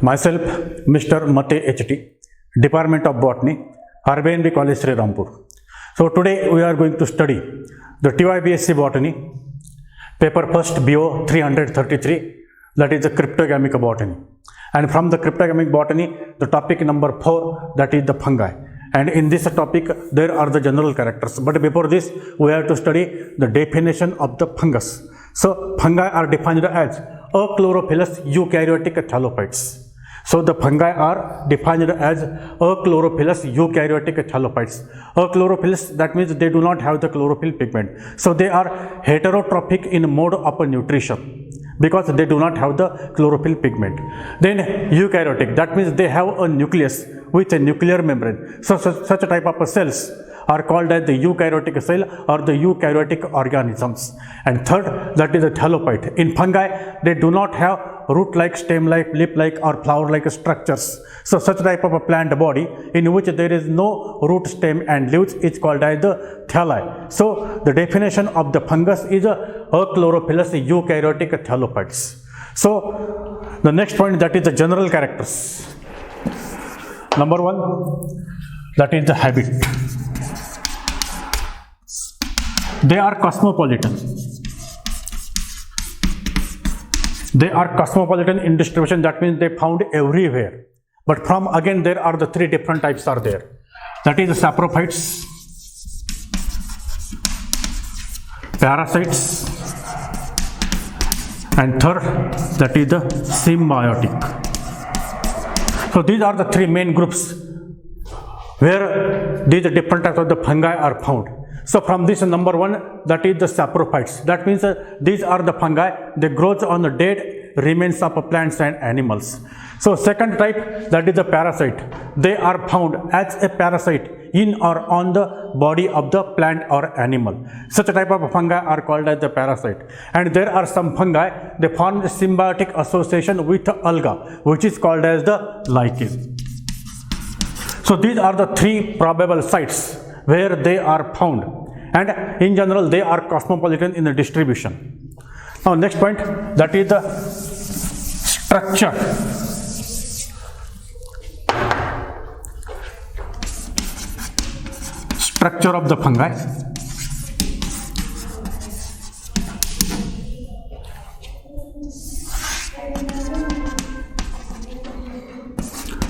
Myself, Mr. Mate HT, Department of Botany, RBNB College, Sri Rampur. So today we are going to study the TYBSc Botany, paper first BO 333, that is the cryptogamic botany. And from the cryptogamic botany, the topic number 4, that is the fungi. And in this topic, there are the general characters. But before this, we have to study the definition of the fungus. So fungi are defined as achlorophyllous eukaryotic thallophytes. So the fungi are defined as achlorophyllous eukaryotic thallophytes. Achlorophyllous, that means they do not have the chlorophyll pigment. So they are heterotrophic in mode of nutrition because they do not have the chlorophyll pigment. Then eukaryotic, that means they have a nucleus with a nuclear membrane. So such a type of cells are called as the eukaryotic cell or the eukaryotic organisms. And third, that is the thallophyte. In fungi, they do not have root-like, stem-like, leaf-like or flower-like structures. So such type of a plant body in which there is no root, stem and leaves is called as the thalli. So the definition of the fungus is achlorophyllous eukaryotic thallophytes. So the next point, that is the general characters. Number 1, that is the habit. They are cosmopolitan. They are cosmopolitan in distribution, that means they found everywhere. But from again there are the 3 different types are there. That is the saprophytes, parasites, and third, that is the symbiotic. So these are the 3 main groups where these different types of the fungi are found. So from this number 1, that is the saprophytes. That means these are the fungi, they grow on the dead remains of plants and animals. So second type, that is the parasite. They are found as a parasite in or on the body of the plant or animal. Such a type of fungi are called as the parasite. And there are some fungi, they form a symbiotic association with alga, which is called as the lichen. So these are the 3 probable sites where they are found, and in general they are cosmopolitan in the distribution. Now next point, that is the structure. Structure of the fungi.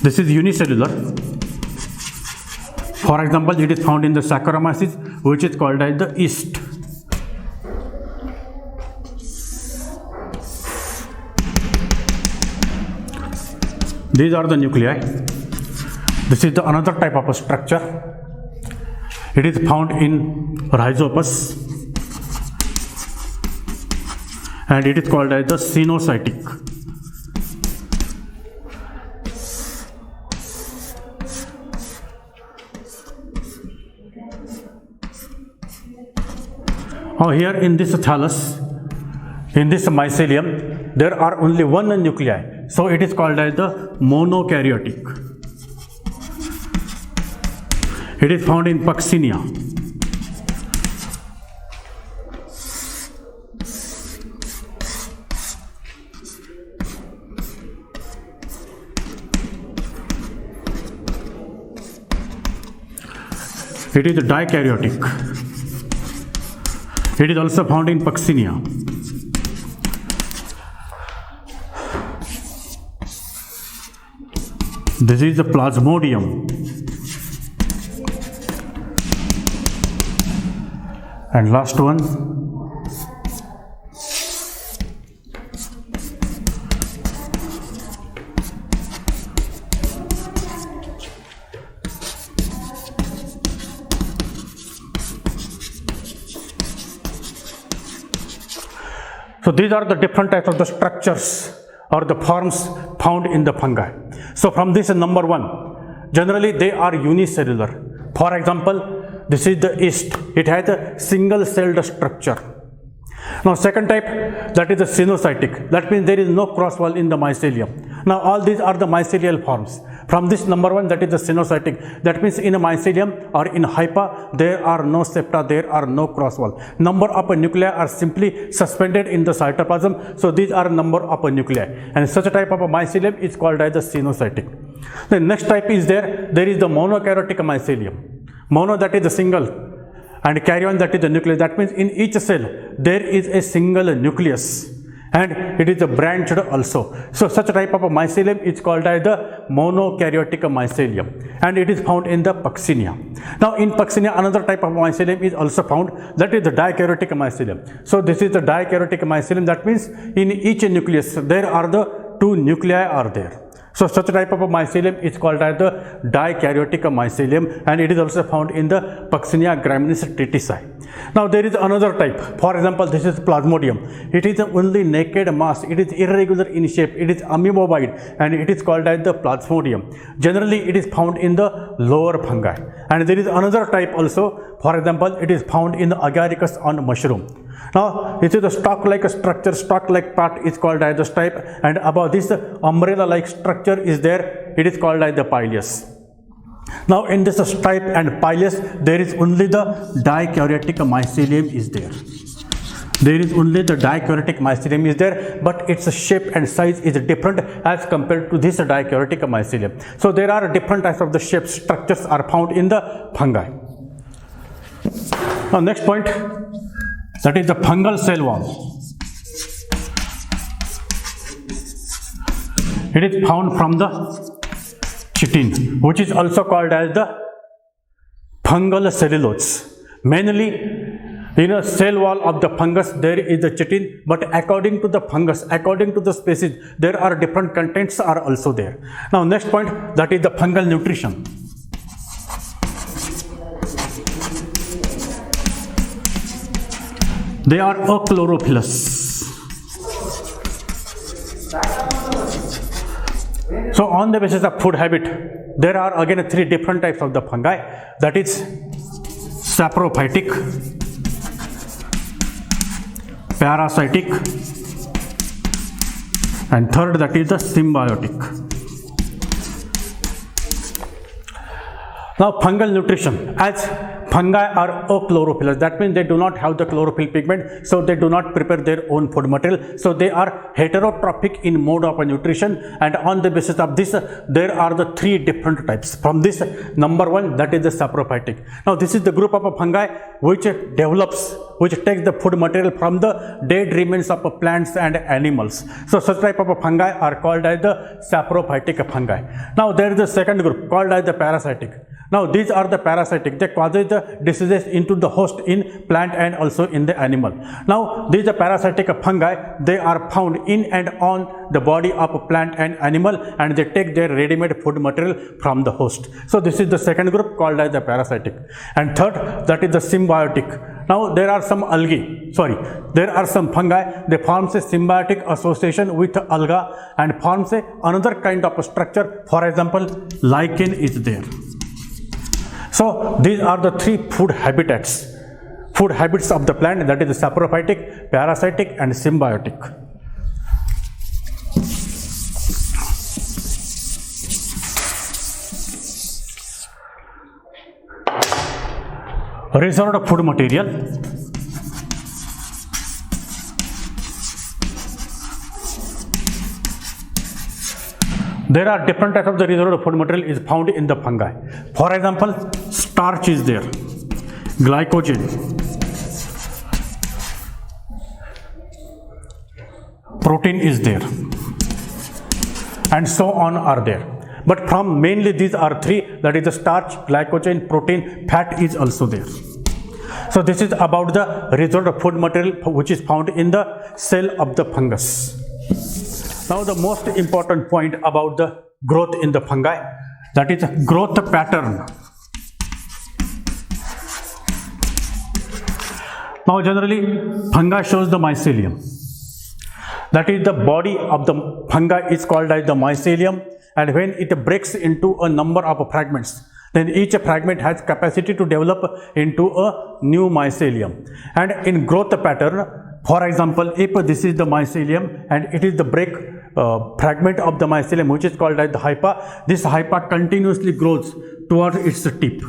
This is unicellular. For example, it is found in the Saccharomyces, which is called as the yeast. These are the nuclei. This is the another type of a structure. It is found in Rhizopus and it is called as the cenocytic. Now here in this thallus, in this mycelium, there are only 1 nuclei. So it is called as the monokaryotic. It is found in Puccinia. It is dikaryotic. It is also found in Puccinia. This is the Plasmodium. And last one, so these are the different types of the structures or the forms found in the fungi. So from this number 1, generally they are unicellular. For example, this is the yeast. It has a single-celled structure. Now second type, that is the cenocytic. That means there is no cross wall in the mycelium. Now all these are the mycelial forms. From this number 1, that is the sinusotic. That means in a mycelium or in hypa, there are no septa, there are no cross wall. Number of nuclei are simply suspended in the cytoplasm. So these are number of nuclei. And such a type of a mycelium is called as the sinusotic. The next type is there is the monokaryotic mycelium. Mono, that is the single, and karyon, that is the nucleus. That means in each cell there is a single nucleus and it is branched also. So such a type of a mycelium is called as the monokaryotic mycelium, and it is found in the Puccinia. Now in Puccinia, another type of mycelium is also found, that is the dikaryotic mycelium. So this is the dikaryotic mycelium. That means in each nucleus there are the 2 nuclei are there. So such a type of a mycelium is called as the dikaryotic mycelium, and it is also found in the Puccinia graminis triticii. Now there is another type. For example, this is Plasmodium. It is only naked mass. It is irregular in shape. It is amoeboid, and it is called as the Plasmodium. Generally, it is found in the lower fungi. And there is another type also. For example, it is found in the Agaricus on mushroom. Now, it is a stalk-like structure, stalk-like part is called as the stipe, and above this umbrella-like structure is there, it is called as the pileus. Now, in this stipe and pileus, there is only the dikaryotic mycelium is there. There is only the dikaryotic mycelium is there, but its shape and size is different as compared to this dikaryotic mycelium. So, there are different types of the shapes, structures are found in the fungi. Now, next point, that is the fungal cell wall. It is found from the chitin, which is also called as the fungal cellulose. Mainly in a cell wall of the fungus there is the chitin, but according to the fungus, according to the species, there are different contents are also there. Now next point, that is the fungal nutrition. They are achlorophyllous. So on the basis of food habit, there are again 3 different types of the fungi, that is saprophytic, parasitic, and third, that is the symbiotic. Now fungal nutrition, as fungi are achlorophyllous, that means they do not have the chlorophyll pigment, so they do not prepare their own food material. So they are heterotrophic in mode of nutrition, and on the basis of this, there are the 3 different types. From this, number 1, that is the saprophytic. Now this is the group of fungi which develops, which takes the food material from the dead remains of plants and animals. So such type of fungi are called as the saprophytic fungi. Now there is the second group called as the parasitic. Now these are the parasitic, they cause the diseases into the host in plant and also in the animal. Now these are parasitic fungi, they are found in and on the body of a plant and animal, and they take their ready-made food material from the host. So this is the second group called as the parasitic. And third, that is the symbiotic. Now there are some there are some fungi, they forms a symbiotic association with alga and forms another kind of a structure. For example, lichen is there. So these are the 3 food habits of the plant, that is the saprophytic, parasitic, and symbiotic. Reserved food material. There are different types of the reserved food material is found in the fungi. For example, starch is there, glycogen, protein is there, and so on are there. But from mainly these are 3, that is the starch, glycogen, protein, fat is also there. So this is about the reserved food material which is found in the cell of the fungus. Now the most important point about the growth in the fungi, that is growth pattern. Now generally fungi shows the mycelium. That is the body of the fungi is called as the mycelium, and when it breaks into a number of fragments, then each fragment has capacity to develop into a new mycelium. And in growth pattern, for example, if this is the mycelium and it is the break fragment of the mycelium which is called as the hypa. This hypa continuously grows towards its tip,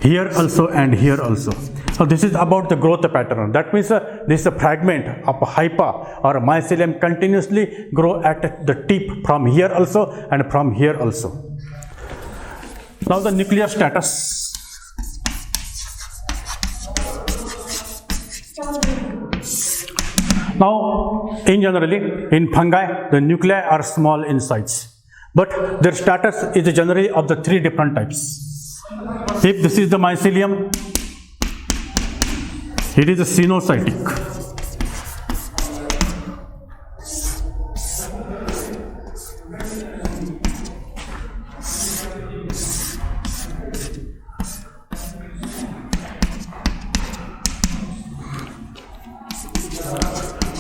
here also and here also. So this is about the growth pattern. That means this fragment of a hypa or a mycelium continuously grow at the tip from here also and from here also. Now the nuclear status. Now, in generally, in fungi, the nuclei are small in size, but their status is generally of the three different types. If this is the mycelium, it is a sinocytic.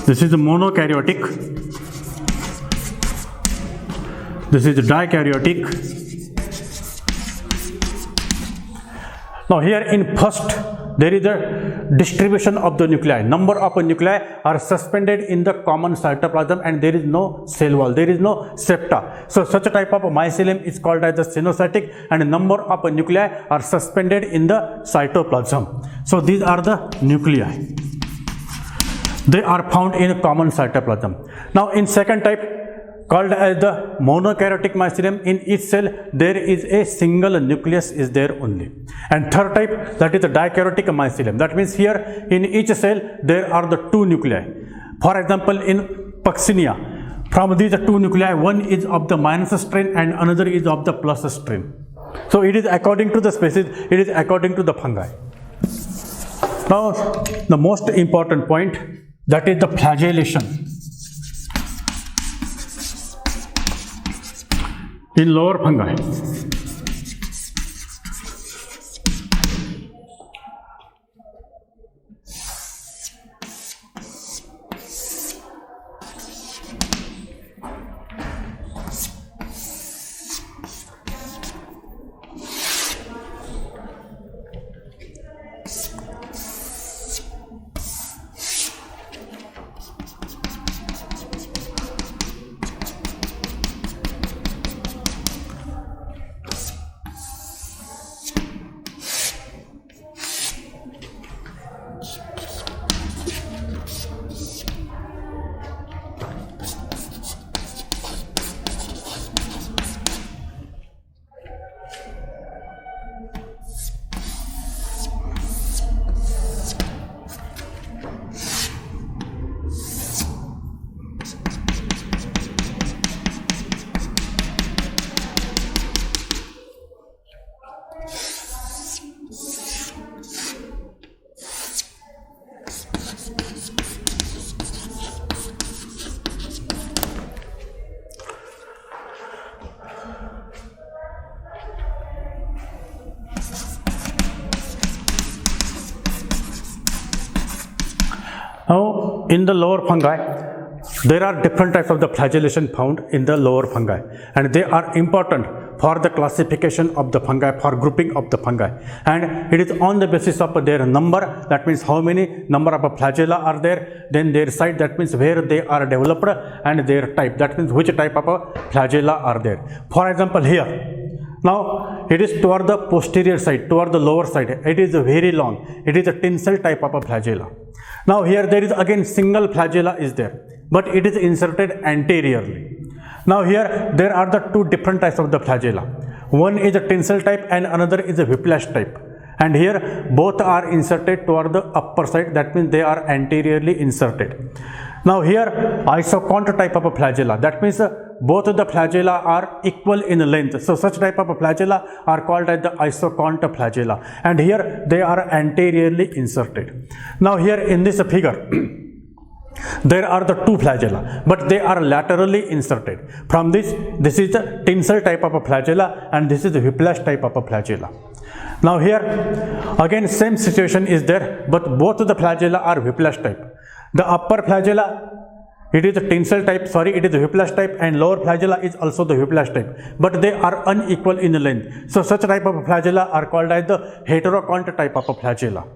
This is the monokaryotic. This is the dikaryotic. Now here in first, there is a distribution of the nuclei. Number of nuclei are suspended in the common cytoplasm and there is no cell wall, there is no septa. So such a type of mycelium is called as the sinocytic, and number of nuclei are suspended in the cytoplasm. So these are the nuclei. They are found in common cytoplasm. Now in second type, called as the monokaryotic mycelium, in each cell there is a single nucleus is there only. And third type, that is the dikaryotic mycelium. That means here in each cell there are the two nuclei. For example, in Puccinia, from these two nuclei, one is of the minus strain and another is of the plus strain. So it is according to the species, it is according to the fungi. Now the most important point, that is the flagellation in lower fungi. Now, in the lower fungi, there are different types of the flagellation found in the lower fungi, and they are important for the classification of the fungi, for grouping of the fungi, and it is on the basis of their number, that means how many number of flagella are there, then their site, that means where they are developed, and their type, that means which type of flagella are there. For example, here, now it is toward the posterior side, toward the lower side, it is very long, it is a tinsel type of a flagella. Now here there is again single flagella is there, but it is inserted anteriorly. Now here there are the two different types of the flagella. One is a tinsel type and another is a whiplash type. And here both are inserted toward the upper side, that means they are anteriorly inserted. Now here isocont type of a flagella, that means both of the flagella are equal in length. So such type of a flagella are called as the isocont flagella, and here they are anteriorly inserted. Now here in this figure, there are the two flagella, but they are laterally inserted. From this is the tinsel type of a flagella and this is the whiplash type of a flagella. Now here again same situation is there, but both of the flagella are whiplash type. The upper flagella, it is the tinsel type, it is the whiplash type, and lower flagella is also the whiplash type, but they are unequal in length. So such type of flagella are called as the heterocont type of a flagella.